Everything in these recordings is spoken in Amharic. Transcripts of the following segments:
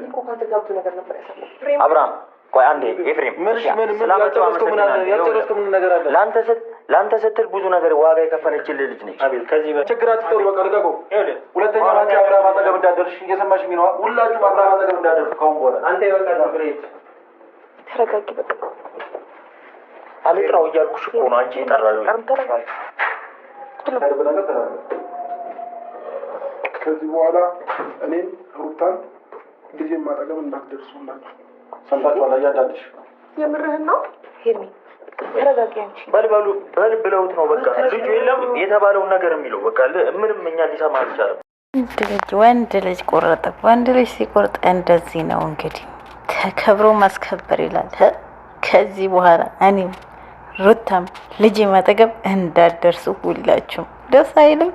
እኮ ካንተ ጋር ብዙ ነገር ነበር ያሳለፈው አብርሃም። ቆይ አንዴ ኤፍሬም፣ ምን ያልጨረስከው ምን ነገር አለ? ለአንተ ስትል ብዙ ነገር ዋጋ የከፈለችልህ ልጅ ነች። አቤል ከዚህ ችግር አትጠሩ። በቃ ልቀቁ። ሁለተኛ አንቺ አብርሃም አጠገብ እንዳደርሽ እየሰማሽኝ ነው። ሁላችሁም አብርሃም አጠገብ እንዳደርሽ ካሁን በኋላ አንተ በቃ ዝም ተረጋጊ። በቃ አልጥራው እያልኩሽ እኮ ነው። አንቺ ይጠራል። ተረጋጊ። ከዚህ በኋላ እኔን ሩታን ልጄን ማጠገብ እንዳትደርሱላችሁ። ሰምታችኋል? አያዳልሽ የምርህን ነው ሄሚ? ተረጋጊ አንቺ። በል ብለውት ነው በቃ ልጁ የለም የተባለውን ነገር የሚለው በቃ ምንም እኛ ሊሰማ አልቻለም። ወንድ ልጅ ቆረጠ። ወንድ ልጅ ሲቆርጥ እንደዚህ ነው እንግዲህ ተከብሮ ማስከበር ይላል። ከዚህ በኋላ እኔም ሩታም ልጅ ማጠገብ እንዳደርሱ ሁላችሁም። ደስ አይልም?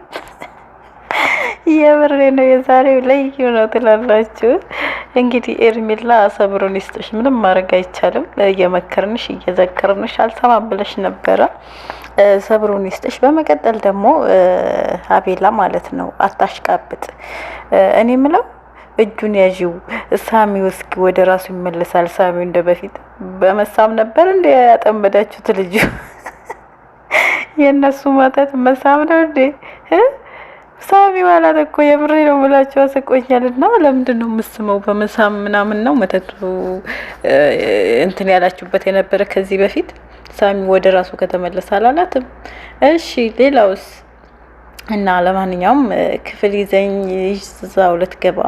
የምሬ ነው። የዛሬው ልዩ ነው ትላላችሁ። እንግዲህ ኤርሚላ ሰብሩን ይስጥሽ። ምንም ማድረግ አይቻልም። እየመከርንሽ እየዘከርንሽ አልሰማም ብለሽ ነበረ። ሰብሩን ይስጥሽ። በመቀጠል ደግሞ አቤላ ማለት ነው አታሽቃብጥ። እኔ ምለው እጁን ያዥው ሳሚው እስኪ ወደ ራሱ ይመለሳል። ሳሚው እንደ በፊት በመሳም ነበር እንደ ያጠመዳችሁት ልጁ የነሱ ማተት መሳም ነው እንዴ? ሳሚ ማለት እኮ የምሬ ነው ብላችሁ አስቆኛልና ለምንድን ነው የምስመው? በመሳም ምናምን ነው መተቱ እንትን ያላችሁበት የነበረ ከዚህ በፊት ሳሚ ወደ ራሱ ከተመለሰ አላላትም። እሺ ሌላውስ? እና ለማንኛውም ክፍል ይዘኝ እዛው ልትገባ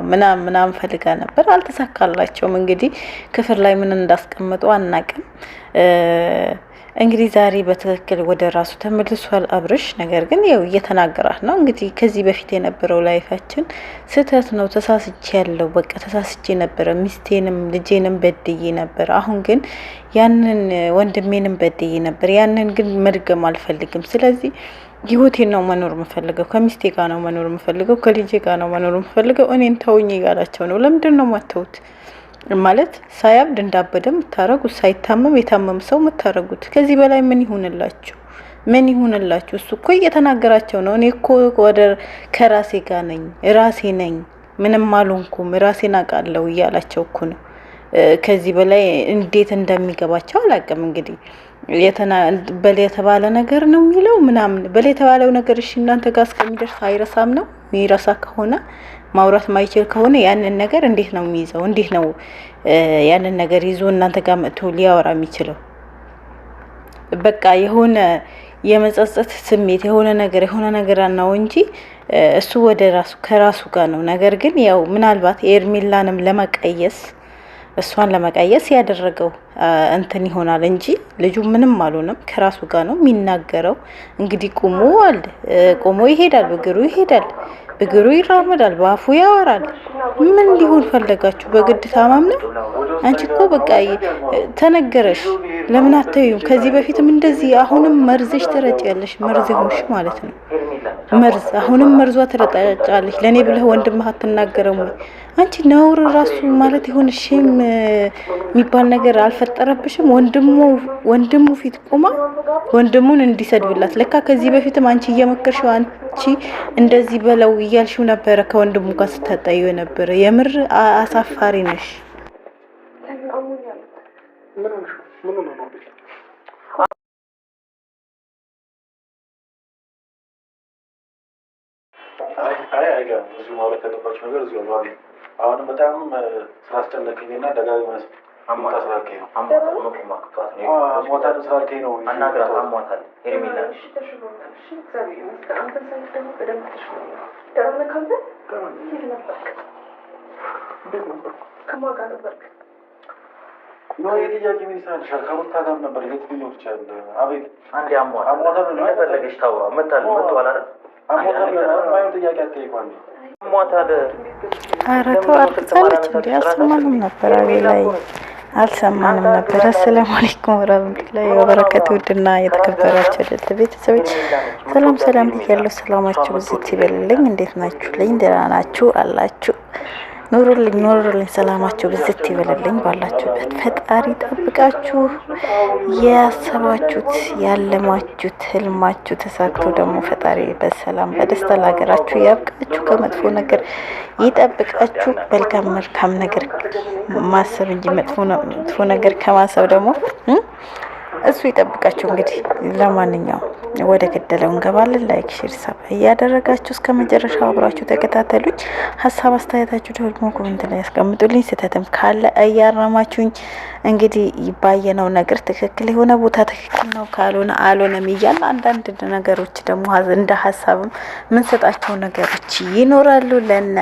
ምናምን ፈልጋ ነበር፣ አልተሳካላቸውም። እንግዲህ ክፍል ላይ ምን እንዳስቀመጡ አናቅም። እንግዲህ ዛሬ በትክክል ወደ ራሱ ተመልሷል አብርሽ። ነገር ግን ያው እየተናገራት ነው እንግዲህ ከዚህ በፊት የነበረው ላይፋችን ስህተት ነው፣ ተሳስቼ ያለው በቃ ተሳስቼ ነበረ፣ ሚስቴንም ልጄንም በድዬ ነበር። አሁን ግን ያንን ወንድሜንም በድዬ ነበር፣ ያንን ግን መድገም አልፈልግም። ስለዚህ ህይወቴን ነው መኖር የምፈልገው፣ ከሚስቴ ጋር ነው መኖር የምፈልገው፣ ከልጄ ጋር ነው መኖር የምፈልገው። እኔን ተውኝ እያላቸው ነው። ለምንድን ነው ማተውት? ማለት ሳያብድ እንዳበደ የምታረጉት፣ ሳይታመም የታመም ሰው የምታረጉት። ከዚህ በላይ ምን ይሁንላችሁ? ምን ይሁንላችሁ? እሱ እኮ እየተናገራቸው ነው። እኔ እኮ ወደ ከራሴ ጋር ነኝ፣ ራሴ ነኝ፣ ምንም አልሆንኩም፣ ራሴን አውቃለሁ እያላቸው እኮ ነው። ከዚህ በላይ እንዴት እንደሚገባቸው አላውቅም። እንግዲህ በል የተባለ ነገር ነው የሚለው ምናምን በል የተባለው ነገር እሺ እናንተ ጋር እስከሚደርስ አይረሳም ነው። የሚረሳ ከሆነ ማውራት ማይችል ከሆነ ያንን ነገር እንዴት ነው የሚይዘው? እንዴት ነው ያንን ነገር ይዞ እናንተ ጋር መጥቶ ሊያወራ የሚችለው? በቃ የሆነ የመጸጸት ስሜት የሆነ ነገር ነው እንጂ እሱ ወደ ራሱ ከራሱ ጋር ነው። ነገር ግን ያው ምናልባት ኤርሚላንም ለመቀየስ እሷን ለመቀየስ ያደረገው እንትን ይሆናል እንጂ ልጁ ምንም አልሆነም። ከራሱ ጋር ነው የሚናገረው። እንግዲህ ቆሞ ይሄዳል፣ በእግሩ ይሄዳል፣ በእግሩ ይራመዳል፣ በአፉ ያወራል። ምን ሊሆን ፈለጋችሁ? በግድ ታማም ነው? አንቺ እኮ በቃ ተነገረሽ። ለምን አትይም? ከዚህ በፊትም እንደዚህ አሁንም መርዝሽ ትረጫለሽ። መርዝ ሆንሽ ማለት ነው። መርዝ አሁንም መርዟ ትረጫለሽ። ለኔ ብለህ ወንድምህ አትናገረም ወይ? አንቺ ነውር ራሱ ማለት ይሁን ሼም የሚባል ነገር አልፈጠረብሽም? ወንድሙ ፊት ቆማ ወንድሙን እንዲሰድብላት። ለካ ከዚህ በፊትም አንቺ እየመከርሽው አንቺ እንደዚህ በለው እያልሽው ነበረ ከወንድሙ ጋር ስታጣዩ የነበረ። የምር አሳፋሪ ነሽ። እዚሁ ማውራት ያለባቸው ነገር እዚሁ ነው። አሁንም በጣም ስላስጨነቀኝና ደጋግመህ ስላልከኝ ነው። አሟታል ስላልከኝ ነው። አናግራት። አሟታል ሄርሜላ የጥያቄ ምን ይሰራልሻል? ከሩታ ጋር ነበር የት ሊኖር ይችላል? አቤት አንዴ አሟታል ነው የፈለገች ታውራ መጥቷል አይደል? አሟታል ነው ጥያቄ አትጠይቋል። አሟታል አረቶ አጥቻለች እንዴ? አልሰማንም ነበር። አቤላይ አልሰማንም ነበር። አሰላሙ አለይኩም ወራህመቱላሂ ወበረካቱ። ውድና የተከበራችሁ ቤተሰቦች ሰላም ብያለሁ። ሰላማችሁ ብዙ ይበልልኝ። እንዴት ናችሁ? ደህና ናችሁ አላችሁ? ኑሩልኝ። ሰላማችሁ ብዝት ይበልልኝ ባላችሁበት። ፈጣሪ ጠብቃችሁ ያሰባችሁት ያለማችሁት ህልማችሁ ተሳክቶ ደግሞ ፈጣሪ በሰላም በደስታ ለሀገራችሁ ያብቃችሁ። ከመጥፎ ነገር ይጠብቃችሁ። መልካም ነገር ማሰብ እንጂ መጥፎ ነገር ከማሰብ ደግሞ እሱ ይጠብቃችሁ። እንግዲህ ለማንኛውም ወደ ገደለው እንገባለን። ላይክ ሼር ሰብ እያደረጋችሁ እስከ መጨረሻው አብራችሁ ተከታተሉኝ። ሀሳብ አስተያየታችሁ ደግሞ ኮሜንት ላይ ያስቀምጡልኝ። ስህተትም ካለ እያረማችሁኝ እንግዲህ ባየነው ነገር ትክክል የሆነ ቦታ ትክክል ነው ካልሆነ አልሆነም እያለ አንዳንድ ነገሮች ደግሞ እንደ ሀሳብም ምንሰጣቸው ነገሮች ይኖራሉ። ለነ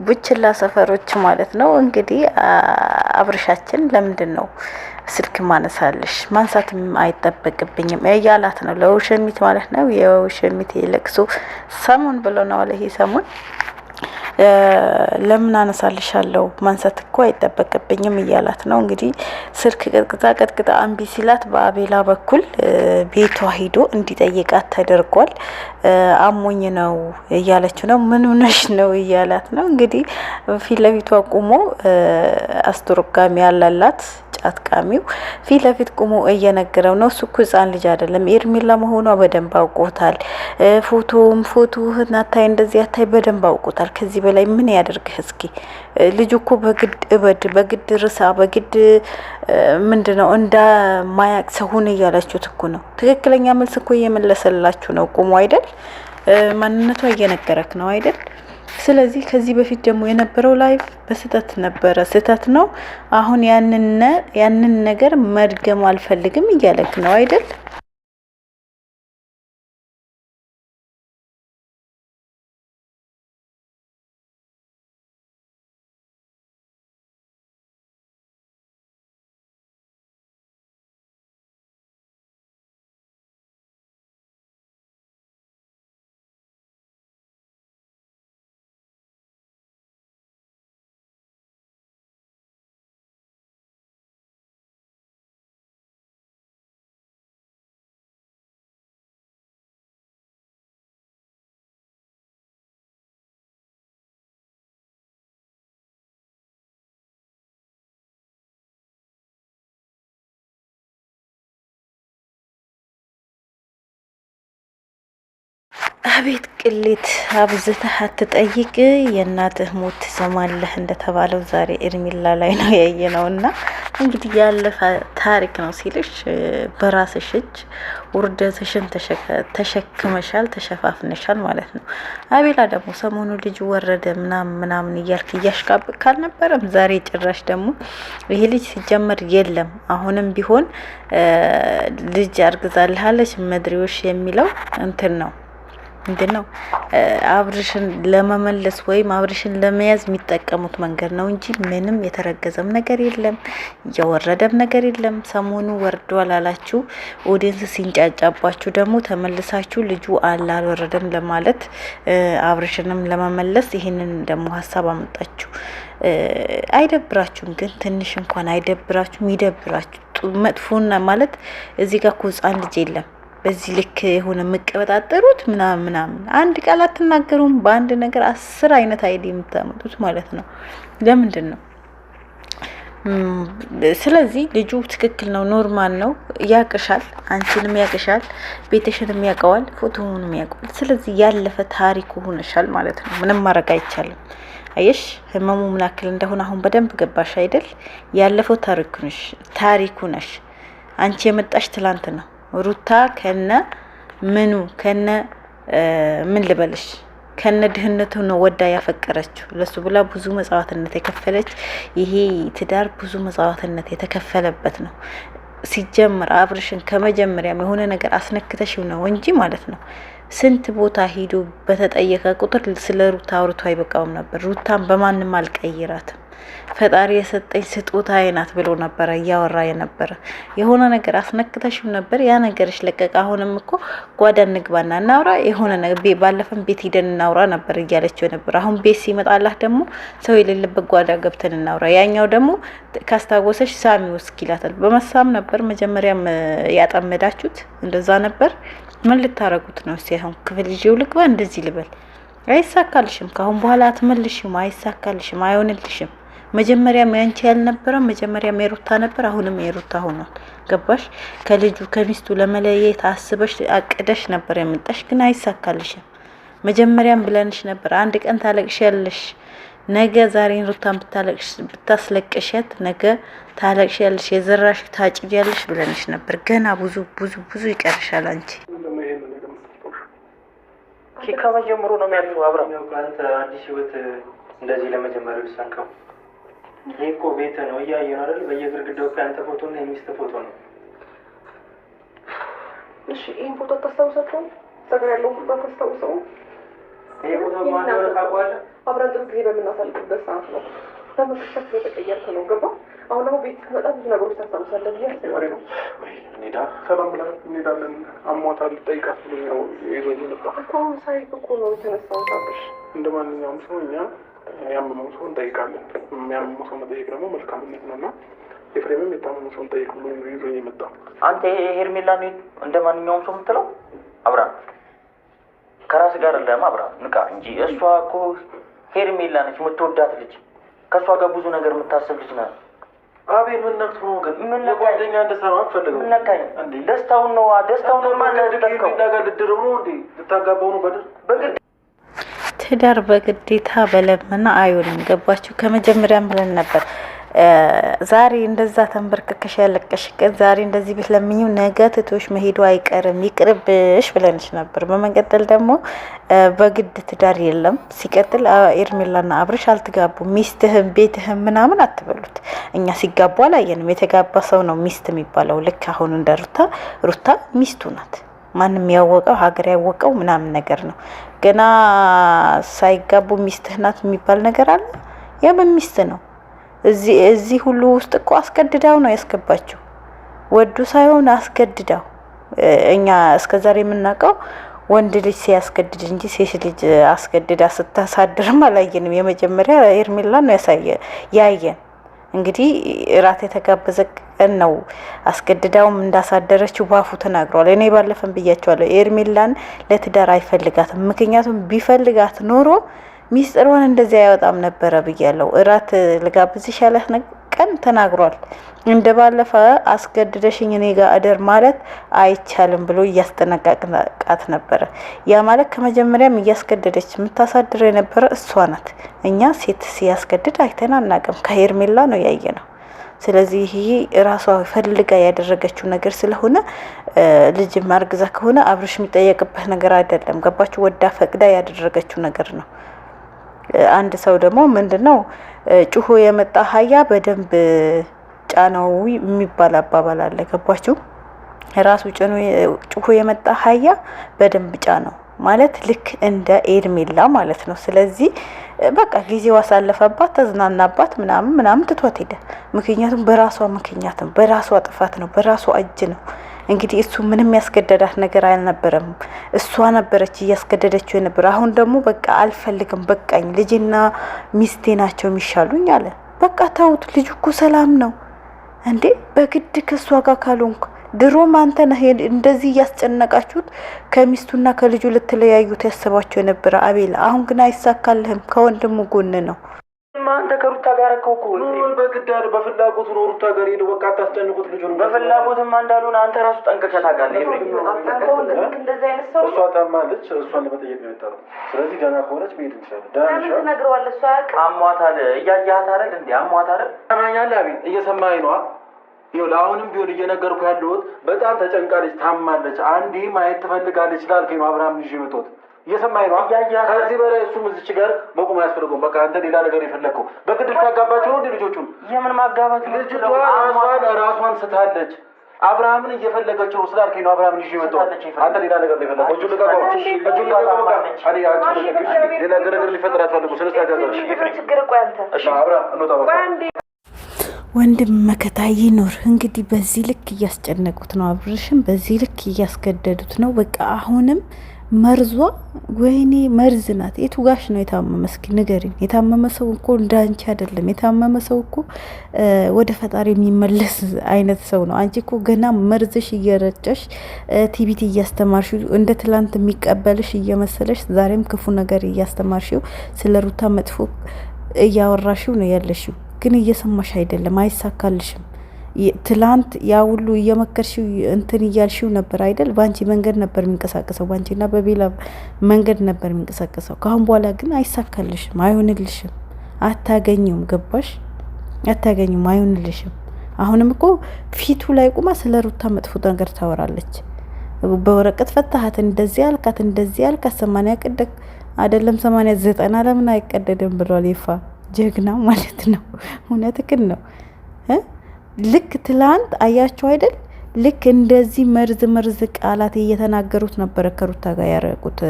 ቡችላ ሰፈሮች ማለት ነው። እንግዲህ አብርሻችን ለምንድን ነው ስልክ ማነሳለሽ? ማንሳትም አይጠበቅብኝም እያላት ነው ለውሸሚት ማለት ነው። የውሸሚት የለቅሶ ሰሞን ብለው ነው አለ። ይሄ ሰሞን ለምን አነሳልሻለሁ ማንሳት እኮ አይጠበቅብኝም እያላት ነው። እንግዲህ ስልክ ቀጥቅጣ እምቢ ሲላት በአቤላ በኩል ቤቷ ሂዶ እንዲጠይቃት ተደርጓል። አሞኝ ነው እያለችው ነው። ምን ሆነሽ ነው እያላት ነው። እንግዲህ ፊት ለፊቷ ቁሞ አስተርጓሚ ያላላት ጫት ቃሚው ፊት ለፊት ቁሞ እየነገረው ነው። እሱ እኮ ህፃን ልጅ አይደለም፣ ኤርሜላ መሆኗ በደንብ አውቆታል። ፎቶ ናታይ እንደዚህ አታይ በደንብ አውቆታል። ከዚህ በላይ ምን ያደርግህ እስኪ? ልጁ እኮ በግድ ርሳ በግድ ምንድነው እንደማያቅ ሰው ሆነ እያላችሁት እኮ ነው። ትክክለኛ መልስ እኮ እየመለሰላችሁ ነው። ቁሞ አይደል? ማንነቷ እየነገረክ ነው አይደል? ስለዚህ ከዚህ በፊት ደግሞ የነበረው ላይፍ በስህተት ነበረ፣ ስህተት ነው። አሁን ያንን ነገር መድገም አልፈልግም እያለክ ነው አይደል? አቤት ቅሌት አብዝተህ አትጠይቅ፣ የእናትህ ሞት ትሰማለህ እንደተባለው ዛሬ ኤርሜላ ላይ ነው ያየነውና እንግዲህ ያለፈ ታሪክ ነው ሲልሽ በራስሽ እጅ ውርደትሽን ተሸክመሻል፣ ተሸፋፍነሻል ማለት ነው። አቤላ ደግሞ ሰሞኑ ልጅ ወረደ ምናምን እያልክ እያሽቃብቅ ካልነበረም ዛሬ ጭራሽ ደግሞ ይሄ ልጅ ሲጀመር የለም አሁንም ቢሆን ልጅ አርግዛልሃለች መድሪዎች የሚለው እንትን ነው ምንድነው አብርሽን ለመመለስ ወይም አብርሽን ለመያዝ የሚጠቀሙት መንገድ ነው እንጂ ምንም የተረገዘም ነገር የለም፣ እያወረደም ነገር የለም። ሰሞኑ ወርዷል አላችሁ፣ ኦዲየንስ ሲንጫጫባችሁ ደግሞ ተመልሳችሁ ልጁ አልወረደም ለማለት አብርሽንም ለመመለስ ይሄንን ደግሞ ሀሳብ አመጣችሁ። አይደብራችሁም? ግን ትንሽ እንኳን አይደብራችሁም? ይደብራችሁ። መጥፎና ማለት እዚህ ጋር እኮ ህፃን ልጅ የለም በዚህ ልክ የሆነ የምቀበጣጠሩት ምናምን አንድ ቃል አትናገሩም። በአንድ ነገር 10 አይነት አይዲ የምታመጡት ማለት ነው። ለምንድን ነው? ስለዚህ ልጁ ትክክል ነው፣ ኖርማል ነው፣ ያቅሻል፣ አንቺንም ያቅሻል፣ ቤተሽንም ያውቀዋል፣ ፎቶውንም ያውቀዋል። ስለዚህ ያለፈ ታሪኩ ሆነሻል ማለት ነው። ምንም ማድረግ አይቻልም። አየሽ ህመሙ ምን ያክል እንደሆነ አሁን በደንብ ገባሽ አይደል? ያለፈው ታሪኩ ነሽ። አንቺ የመጣሽ ትላንት ነው። ሩታ ከነ ምን ልበልሽ ከነ ድህነቱ ነው ወዳ ያፈቀረችው። ለሱ ብላ ብዙ መጽዋዕትነት የከፈለች ይሄ ትዳር ብዙ መጽዋዕትነት የተከፈለበት ነው። ሲጀምር አብርሽን ከመጀመሪያም የሆነ ነገር አስነክተሽው ነው እንጂ ማለት ነው። ስንት ቦታ ሄዶ በተጠየቀ ቁጥር ስለ ሩታ አውርቶ አይበቃውም ነበር። ሩታን በማንም አልቀይራትም፣ ፈጣሪ የሰጠኝ ስጦታ አይናት ብሎ ነበር እያወራ የነበረ። የሆነ ነገር አስነክተሽው ነበር፣ ያ ነገርሽ ለቀቀ። አሁንም እኮ ጓዳ እንግባና እናውራ፣ የሆነ ነገር ባለፈም ቤት ሄደን እናውራ ነበር እያለችው ነበር። አሁን ቤት ሲመጣላት ደግሞ ሰው የሌለበት ጓዳ ገብተን እናውራ። ያኛው ደግሞ ካስታወሰሽ ሳሚ ውስኪ ይላታል። በመሳም ነበር መጀመሪያም ያጠመዳችሁት፣ እንደዛ ነበር። ምን ልታረጉት ነው? ሲያሁን ክፍል ይዤው ልግባ እንደዚህ ልበል? አይሳካልሽም። ካሁን በኋላ አትመልሽም። አይሳካልሽም፣ አይሆንልሽም። መጀመሪያም ያንቺ ያልነበረም መጀመሪያም የሩታ ነበር፣ አሁንም የሩታ ሆኗል። ገባሽ? ከልጁ ከሚስቱ ለመለየት አስበሽ አቅደሽ ነበር የመጣሽ፣ ግን አይሳካልሽም። መጀመሪያም ብለንሽ ነበር አንድ ቀን ታለቅሻለሽ። ነገ ዛሬን ሩታን ብታስለቅሸት ነገ ታለቅሻለሽ፣ የዘራሽ ታጭጃለሽ ብለንሽ ነበር። ገና ብዙ ብዙ ብዙ ይቀርሻል አንቺ። ከመጀመሩ ነው የሚያልፈው። አብረን አንተ አዲስ ህይወት እንደዚህ ለመጀመር ልሳንከው። ይሄ እኮ ቤት ነው፣ እያየህ ነው አይደል? በየግድግዳው ከአንተ ፎቶ እና የሚስት ፎቶ ነው። እሺ ይሄን ፎቶ ታስታውሳለህ? ጸጉር ያለው ፎቶ ታስታውሰው? ይሄ ፎቶ ማን ነው ታውቀዋለህ? አብረን ጥሩ ጊዜ በምናሳልፍበት ሰዓት ነው። ተመክሸት በተቀየርክ ነው። ገባ? አሁን ደግሞ ቤት ስትመጣ ብዙ ነገሮች ታስታውሳለህ ብዬ አስባለሁ። እንሂዳ፣ ሰላም ብለን እንሄዳለን። አሟታል ልጠይቃት ብሎኝ ነው ይዞኝ የመጣው። አሁን ሳይክ እኮ ነው የተነሳው። ታብሽ እንደ ማንኛውም ሰው እኛ ያመመው ሰው እንጠይቃለን። የሚያመመው ሰው መጠየቅ ደግሞ መልካምነት ነው እና ኤፍሬምም የታመመው ሰው እንጠይቅ ብሎኝ ነው ይዞኝ የመጣው። አንተ ሄርሜላ እንደ ማንኛውም ሰው የምትለው አብርሃም ከራስ ጋር ለማ አብርሃም ንቃ እንጂ እሷ እኮ ሄርሜላ ነች፣ የምትወዳት ልጅ፣ ከእሷ ጋር ብዙ ነገር የምታስብ ልጅ ናት። አቤል ምን ነክቶ ነው ግን? ምን ጓደኛ እንደሰራ አፈልገው ምን ነካኝ እንዴ? ደስታውን ነው ማለት ሄርሜላ ጋር ልድረው ነው እንዴ? ልታጋባው ነው በግድ? ትዳር በግዴታ በለመና አይሆንም። ገባችሁ? ከመጀመሪያም ብለን ነበር። ዛሬ እንደዛ ተንበርክከሽ ያለቀሽ ቀን ዛሬ እንደዚህ ብትለምኚው ነገ ትቶሽ መሄዱ አይቀርም፣ ይቅርብሽ ብለንሽ ነበር። በመቀጠል ደግሞ በግድ ትዳር የለም። ሲቀጥል ኤርሜላና አብርሽ አልተጋቡ፣ ሚስትህም ቤትህም ምናምን አትበሉት። እኛ ሲጋቡ አላየንም። የተጋባ ሰው ነው ሚስት የሚባለው። ልክ አሁን እንደ ሩታ ሚስቱ ናት። ማንም ያወቀው ሀገር ያወቀው ምናምን ነገር ነው። ገና ሳይጋቡ ሚስትህ ናት የሚባል ነገር አለ? የምን ሚስት ነው? እዚህ ሁሉ ውስጥ እኮ አስገድዳው ነው ያስገባችው። ወዱ ሳይሆን አስገድዳው። እኛ እስከዛሬ የምናውቀው ወንድ ልጅ ሲያስገድድ እንጂ ሴት ልጅ አስገድዳ ስታሳድርም አላየንም። የመጀመሪያ ኤርሜላ ነው ያየን። እንግዲህ እራት የተጋበዘ ቀን ነው አስገድዳውም እንዳሳደረችው ባፉ ተናግሯል። እኔ ባለፈን ብያቸዋለሁ፣ ኤርሜላን ለትዳር አይፈልጋትም። ምክንያቱም ቢፈልጋት ኖሮ ሚስጥሯን እንደዚህ አይወጣም ነበረ ብያለሁ። እራት ልጋብዝሽ ያለህ ቀን ተናግሯል። እንደ ባለፈ አስገድደሽኝ እኔ ጋር አደር ማለት አይቻልም ብሎ እያስጠነቀቃት ነበረ። ያ ማለት ከመጀመሪያም እያስገደደች የምታሳድረው የነበረ እሷ ናት። እኛ ሴት ሲያስገድድ አይተን አናውቅም። ከሄርሜላ ነው ያየነው። ስለዚህ ይሄ ራሷ ፈልጋ ያደረገችው ነገር ስለሆነ ልጅ ማርግዛ ከሆነ አብርሽ የሚጠየቅበት ነገር አይደለም። ገባችሁ? ወዳ ፈቅዳ ያደረገችው ነገር ነው። አንድ ሰው ደግሞ ምንድነው ጩሆ የመጣ አህያ በደንብ ጫነው የሚባል አባባል አለ። ገባችሁ? ራሱ ጩሆ የመጣ አህያ በደንብ ጫነው ማለት ልክ እንደ ኤርሜላ ማለት ነው። ስለዚህ በቃ ጊዜው አሳለፈባት፣ ተዝናናባት፣ ምናምን ትቷት ሄደ። ምክንያቱም በራሷ ምክንያት ነው፣ በራሷ ጥፋት ነው፣ በራሷ እጅ ነው። እንግዲህ እሱ ምንም ያስገደዳት ነገር አልነበረም። እሷ ነበረች እያስገደደችው የነበረ። አሁን ደግሞ በቃ አልፈልግም፣ በቃኝ፣ ልጅና ሚስቴ ናቸው የሚሻሉኝ አለ። በቃ ተውት፣ ልጁ እኮ ሰላም ነው እንዴ። በግድ ከሷ ጋር ካልሆንኩ ድሮም አንተ ነህ እንደዚህ እያስጨነቃችሁት ከሚስቱና ከልጁ ልትለያዩት ያሰባቸው የነበረ አቤል። አሁን ግን አይሳካልህም፣ ከወንድሙ ጎን ነው። አንተ ከሩታ ጋር እኮ በግዳድ በፍላጎቱ ነው ሩታ ጋር ሄደው በቃ አታስጨንቁት ልጁን። በፍላጎትም እንዳልሆነ አንተ ራሱ ጠንቅቀህ ታውቃለህ። እሷ ታማለች፣ እሷን ለመጠየቅ ነው የመጣው። ስለዚህ ደህና ከሆነች መሄድ እንችላለን። ደህና ነሽ? ትነግረዋለህ። እሷ አሟታል፣ እያየሃት አይደል እንዴ? አሟታል። ሰማኛለህ አቤል? እየሰማኸኝ ነዋ? ይኸውልህ አሁንም ቢሆን እየነገርኩህ ያለሁት በጣም ተጨንቃለች፣ ታማለች፣ አንዴ ማየት ትፈልጋለች ስላልከኝ ነው አብርሃም ይዤ የመጣሁት። እየሰማኸኝ ነዋ? ከዚህ በላይ እሱም እዚች ጋር መቆም አያስፈልገውም። በቃ አንተ ሌላ ነገር የፈለግከው በግድ ልታጋባቸው ነው እንዴ ልጆቹን? የምን ማጋባት? ልጅቷ ራሷን ስታለች። አብርሃምን እየፈለገችው ስላልከኝ ነው አብርሃምን ይዤ የመጣሁት። አንተ ሌላ ነገር ነው የፈለግከው። እጁን ልቀቀው፣ እጁን ልቀቀው። በቃ አዲ አንቺ ሌላ ነገር ሊፈጠር አትፈልጉ። ስለታጋዛሽ ችግር ቆይ አንተ እሺ አብርሃም እንውጣ በቃ። ወንድም መከታ ይኖር። እንግዲህ በዚህ ልክ እያስጨነቁት ነው፣ አብርሽም በዚህ ልክ እያስገደዱት ነው። በቃ አሁንም መርዟ ወይኔ መርዝ ናት። የቱ ጋሽ ነው የታመመ? እስኪ ንገሪኝ። የታመመ ሰው እኮ እንዳንቺ አይደለም። የታመመ ሰው እኮ ወደ ፈጣሪ የሚመለስ አይነት ሰው ነው። አንቺ እኮ ገና መርዝሽ እየረጨሽ ቲቪት እያስተማርሽው እንደ ትላንት የሚቀበልሽ እየመሰለሽ ዛሬም ክፉ ነገር እያስተማርሽው ስለ ሩታ መጥፎ እያወራሽው ነው ያለሽው። ግን እየሰማሽ አይደለም፣ አይሳካልሽም። ትላንት ያ ሁሉ እየመከርሽው እንትን እያልሽው ነበር አይደል? ባንቺ መንገድ ነበር የሚንቀሳቀሰው፣ ባንቺና በቤላ መንገድ ነበር የሚንቀሳቀሰው። ካሁን በኋላ ግን አይሳካልሽም፣ አይሆንልሽም፣ አታገኙም። ገባሽ? አታገኙም፣ አይሆንልሽም። አሁንም እኮ ፊቱ ላይ ቁማ ስለ ሩታ መጥፎ ነገር ታወራለች። በወረቀት ፈታሃት፣ እንደዚህ አልካት፣ እንደዚህ አልካት። 80 ቀደክ አይደለም 89 ለምን አይቀደድም ብሏል ይፋ ጀግና ማለት ነው። እውነትክን ነው። ልክ ትላንት አያቸው አይደል? ልክ እንደዚህ መርዝ ቃላት እየተናገሩት ነበረ ከሩታ ጋር ያረቁት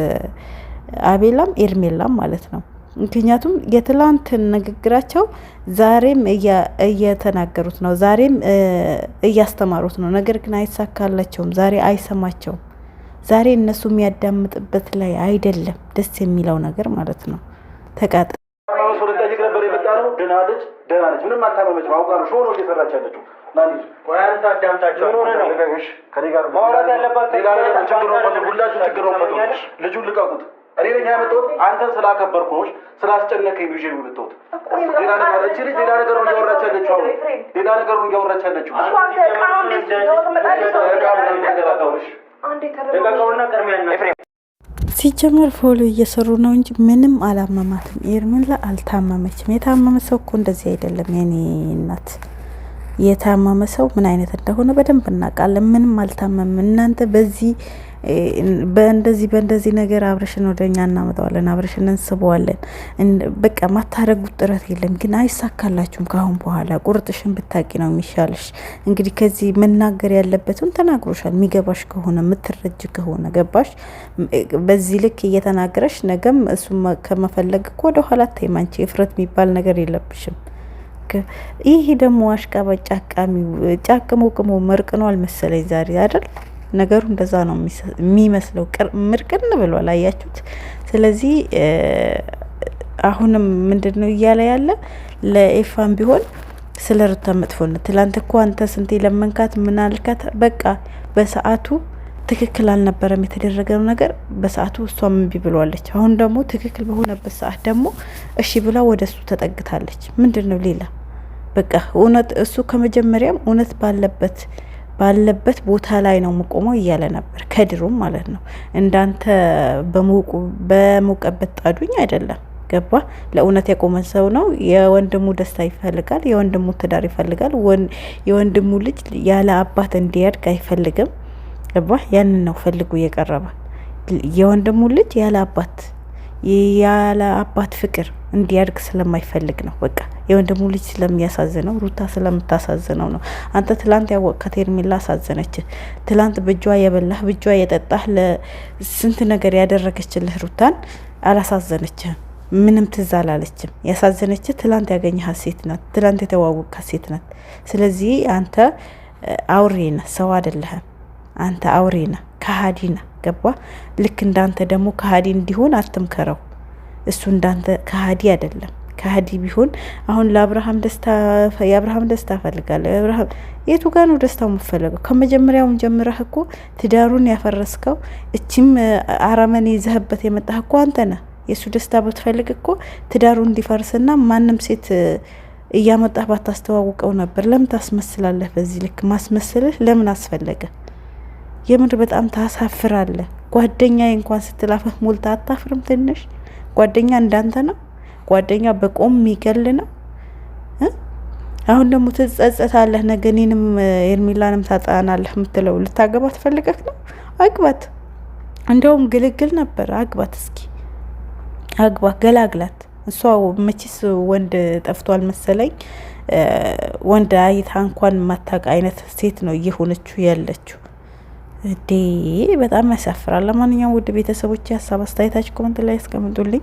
አቤላም ኤርሜላም ማለት ነው። ምክንያቱም የትላንትን ንግግራቸው ዛሬም እየተናገሩት ነው፣ ዛሬም እያስተማሩት ነው። ነገር ግን አይሳካላቸውም። ዛሬ አይሰማቸውም። ዛሬ እነሱ የሚያዳምጥበት ላይ አይደለም ደስ የሚለው ነገር ማለት ነው። ተቃጠ ድናለች፣ ደህና ነች፣ ምንም አልታመመችም። አውቃ ነው ሾ ነው እየሰራች ያለችው። አንተ አዳምጣቸው። ማውራት ያለባት ሁላችሁ ችግር ነው ፈቱ። ልጁን ልቀቁት። እኔ ነኝ ያመጣሁት። አንተን ስላከበርኩ ነው፣ ስላስጨነቀኝ ነው ይዤ የመጣሁት። ሌላ ነገር እቺ ልጅ ሌላ ነገር ነው እያወራች ያለችው። አሁን ሌላ ነገር ነው እያወራች ያለችው። ሲጀመር ፎሎ እየሰሩ ነው እንጂ ምንም አላመማትም። ኤርሜላ አልታመመችም። የታመመ ሰው እኮ እንደዚህ አይደለም የኔ እናት። የታመመ ሰው ምን አይነት እንደሆነ በደንብ እናውቃለን። ምንም አልታመምም። እናንተ በእንደዚህ ነገር አብርሽን ወደኛ እናመጣዋለን፣ አብርሽን እንስበዋለን። በቃ ማታረጉት ጥረት የለም። ግን አይሳካላችሁም። ካሁን በኋላ ቁርጥሽን ብታቂ ነው የሚሻልሽ። እንግዲህ ከዚህ መናገር ያለበትን ተናግሮሻል። የሚገባሽ ከሆነ የምትረጅ ከሆነ ገባሽ። በዚህ ልክ እየተናገረሽ ነገም እሱ ከመፈለግ እኮ ወደ ኋላ ተይማንቺ እፍረት የሚባል ነገር የለብሽም። ይሄ ደግሞ አሽቃባጭ ጫቅሞ ቅሞ መርቅኖ አልመሰለኝ ዛሬ አይደል? ነገሩ እንደዛ ነው የሚመስለው። ምርቅን ብሏል። አያችሁት? ስለዚህ አሁንም ምንድነው እያለ ያለ ለኤፋን ቢሆን ስለ ሩታ መጥፎነት ትላንት እኮ አንተ ስንቴ ለመንካት ምን አልካት? በቃ በሰዓቱ ትክክል አልነበረም የተደረገው ነገር። በሰዓቱ እሷም እምቢ ብሏለች። አሁን ደግሞ ትክክል በሆነበት ሰዓት ደግሞ እሺ ብላ ወደሱ ተጠግታለች። ምንድነው ሌላ? በቃ እውነት እሱ ከመጀመሪያም እውነት ባለበት ቦታ ላይ ነው መቆመው እያለ ነበር፣ ከድሮም ማለት ነው። እንዳንተ በሞቀበት ጣዱኝ አይደለም። ገባ? ለእውነት የቆመ ሰው ነው። የወንድሙ ደስታ ይፈልጋል፣ የወንድሙ ትዳር ይፈልጋል። የወንድሙ ልጅ ያለ አባት እንዲያድግ አይፈልግም። ገባ? ያንን ነው ፈልጉ የቀረበ። የወንድሙ ልጅ ያለ አባት ፍቅር እንዲያድግ ስለማይፈልግ ነው። በቃ የወንድሙ ልጅ ስለሚያሳዝነው፣ ሩታ ስለምታሳዝነው ነው። አንተ ትላንት ያወቅከት ኤርሜላ አሳዘነች። ትላንት በእጇ የበላህ በእጇ የጠጣህ ለስንት ነገር ያደረገችልህ ሩታን አላሳዘነችህም። ምንም ትዝ አላለችም። ያሳዘነችህ ትላንት ያገኘሃት ሴት ናት። ትላንት የተዋወቅካት ሴት ናት። ስለዚህ አንተ አውሬ ነህ፣ ሰው አይደለህም። አንተ አውሬ ነህ፣ ከሃዲ ነህ። ገባ? ልክ እንዳንተ ደግሞ ከሃዲ እንዲሆን አትምከረው። እሱ እንዳንተ ከሃዲ አይደለም። ከሃዲ ቢሆን አሁን የአብርሃም ደስታ ፈልጋለሁ። አብርሃም የቱ ጋር ነው ደስታው የምትፈልገው? ከመጀመሪያውም ጀምረህ እኮ ትዳሩን ያፈረስከው እቺም አረመኔ ይዘህበት የመጣህ እኮ አንተ ነህ። የሱ ደስታ ብትፈልግ እኮ ትዳሩ እንዲፈርስና ማንም ሴት እያመጣህ ባታስተዋውቀው ነበር። ለምን ታስመስላለህ? በዚህ ልክ ማስመስልህ ለምን አስፈለገ? የምር በጣም ታሳፍራለህ። ጓደኛዬ እንኳን ስትላፈህ ሞልታ አታፍርም? ትንሽ ጓደኛ እንዳንተ ነው? ጓደኛ በቆም የሚገል ነው። አሁን ደግሞ ትጸጸታለህ። ነገ እኔንም ኤርሜላንም ታጣናለህ የምትለው ልታገባ ትፈልገህ ነው? አግባት። እንደውም ግልግል ነበር። አግባት፣ እስኪ አግባ፣ ገላግላት። እሷ መቼስ ወንድ ጠፍቷል መሰለኝ። ወንድ አይታ እንኳን ማታውቅ አይነት ሴት ነው እየሆነችው ያለችው። በጣም ያሳፍራል። ለማንኛውም ውድ ቤተሰቦች ሀሳብ አስተያየታችሁ ኮሜንት ላይ ያስቀምጡልኝ።